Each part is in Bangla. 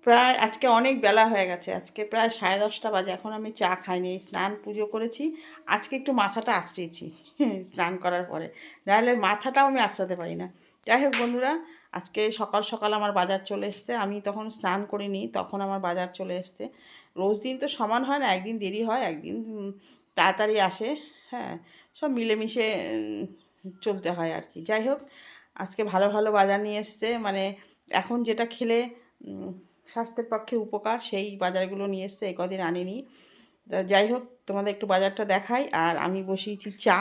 প্রায় আজকে অনেক বেলা হয়ে গেছে, আজকে প্রায় 10:30 বাজে, এখন আমি চা খাইনি, স্নান পুজো করেছি। আজকে একটু মাথাটা আঁচড়েছি স্নান করার পরে, নাহলে মাথাটাও আমি আঁচড়াতে পারি না। যাই হোক বন্ধুরা, আজকে সকাল সকাল আমার বাজার চলে এসছে, আমি তখন স্নান করিনি, তখন আমার বাজার চলে এসছে। রোজ দিন তো সমান হয় না, একদিন দেরি হয়, একদিন তাড়াতাড়ি আসে। হ্যাঁ, সব মিলেমিশে চলতে হয় আর কি। যাই হোক, আজকে ভালো ভালো বাজার নিয়ে এসছে, মানে এখন যেটা খেলে স্বাস্থ্যের পক্ষে উপকার, সেই বাজারগুলো নিয়ে এসছে, এই কদিন আনিনি। তা যাই হোক, তোমাদের একটু বাজারটা দেখাই। আর আমি বসিয়েছি চা।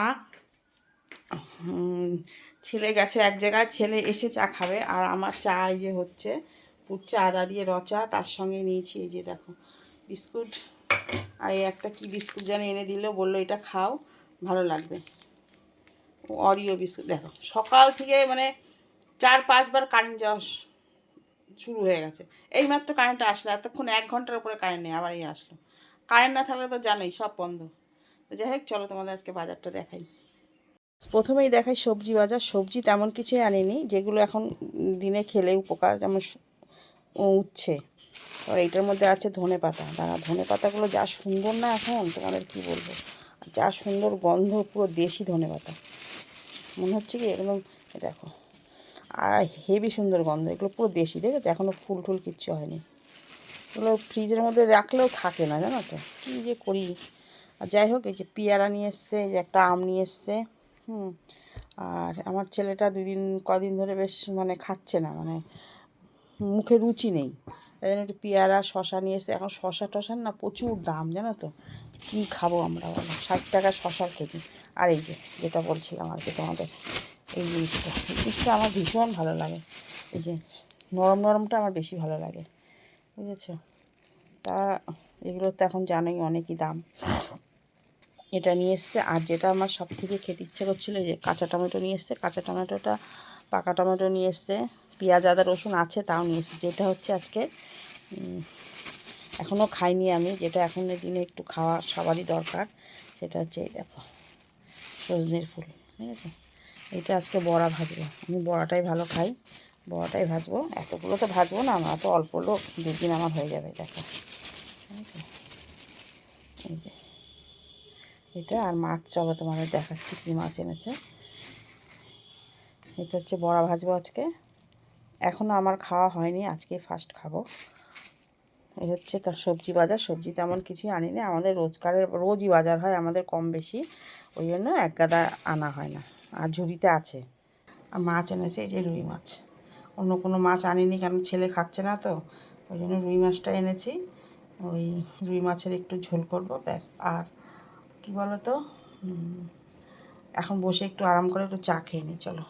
ছেলে গেছে এক জায়গায়, ছেলে এসে চা খাবে। আর আমার চা এই যে হচ্ছে, পুরচা আদা দিয়ে রচা, তার সঙ্গে নিয়েছি এই যে দেখো বিস্কুট। আর এই একটা কি বিস্কুট যেন এনে দিল, বললো এটা খাও, ভালো লাগবে, অরিও বিস্কুট। দেখো সকাল থেকে মানে 4-5 বার কারেন্ট যাওয়া শুরু হয়ে গেছে। এইমাত্র কারেন্টটা আসলো, এতক্ষণ 1 ঘন্টার উপরে কারেন্ট নেই, আবার এই আসলো। কারেন্ট না থাকলে তো জানোই সব বন্ধ। তো যাই হোক, চলো তোমাদের আজকে বাজারটা দেখাই। প্রথমেই দেখাই সবজি বাজার। সবজি তেমন কিছুই আনিনি, যেগুলো এখন দিনে খেলে উপকার, যেমন উচ্ছে। আর এইটার মধ্যে আছে ধনে পাতা। দাঁড়া, ধনে পাতাগুলো যা সুন্দর না এখন, তোমাদের কি বলবো, যা সুন্দর গন্ধ, পুরো দেশি ধনে পাতা, মনে হচ্ছে কি একদম। দেখো, আর হেভি সুন্দর গন্ধ, এগুলো পুরো দেশি, দেখেছো, এখনও ফুল টুল কিচ্ছু হয়নি। এগুলো ফ্রিজের মধ্যে রাখলেও থাকে না, জানো তো, কী যে করি। আর যাই হোক, এই যে পেয়ারা নিয়ে এসছে, এই যে একটা আম নিয়ে এসছে। আর আমার ছেলেটা কদিন ধরে বেশ মানে খাচ্ছে না, মানে মুখে রুচি নেই, তাই জন্য একটু পেয়ারা শশা নিয়ে এসছে। এখন শশা টশার না প্রচুর দাম, জানো তো, কী খাবো আমরা, বলো, 60 টাকা শশার কেজি। আর এই যে যেটা বলছিলাম আর কি তোমাদের, এই জিনিসটা আমার ভীষণ ভালো লাগে। এই যে নরম নরমটা আমার বেশি ভালো লাগে, বুঝেছো। তা এগুলো তো এখন জানোই অনেকই দাম। এটা নিয়ে এসছে। আর যেটা আমার সব থেকে খেতে ইচ্ছে করছিলো, যে কাঁচা টমেটো নিয়ে এসছে, কাঁচা টমেটোটা, পাকা টমেটো নিয়ে এসছে, পেঁয়াজ আদা রসুন আছে তাও নিয়ে এসছে। যেটা হচ্ছে আজকে এখনও খাইনি আমি, যেটা এখনের দিনে একটু খাওয়া সবারই দরকার, সেটা হচ্ছে এই দেখো সজনের ফুল, ঠিক আছে। এটা আজকে বড়া ভাজবো, আমি বড়াটাই ভালো খাই, বড়াটাই ভাজবো। এতগুলো তো ভাজবো না, আমরা তো অল্প লোক, 2 দিন আমার হয়ে যাবে। দেখো এই যে এটা, আর মাছ, চলো তোমাদের দেখাচ্ছি কী মাছ এনেছে। এটা হচ্ছে বড়া ভাজবো আজকে, এখনও আমার খাওয়া হয়নি, আজকে ফার্স্ট খাবো। এই হচ্ছে তার সবজি বাজার। সবজি তেমন কিছুই আনিনি, আমাদের রোজই বাজার হয় আমাদের কম বেশি, ওই জন্য এক গাদা আনা হয় না। আর ঝুড়িতে আছে। আর মাছ এনেছে এই যে রুই মাছ, অন্য কোনো মাছ আনিনি, কারণ ছেলে খাচ্ছে না তো, ওই জন্য রুই মাছটা এনেছি। ওই রুই মাছের একটু ঝোল করবো, ব্যাস। আর কি বলো তো, এখন বসে একটু আরাম করে একটু চা খেয়ে নিই, চলো।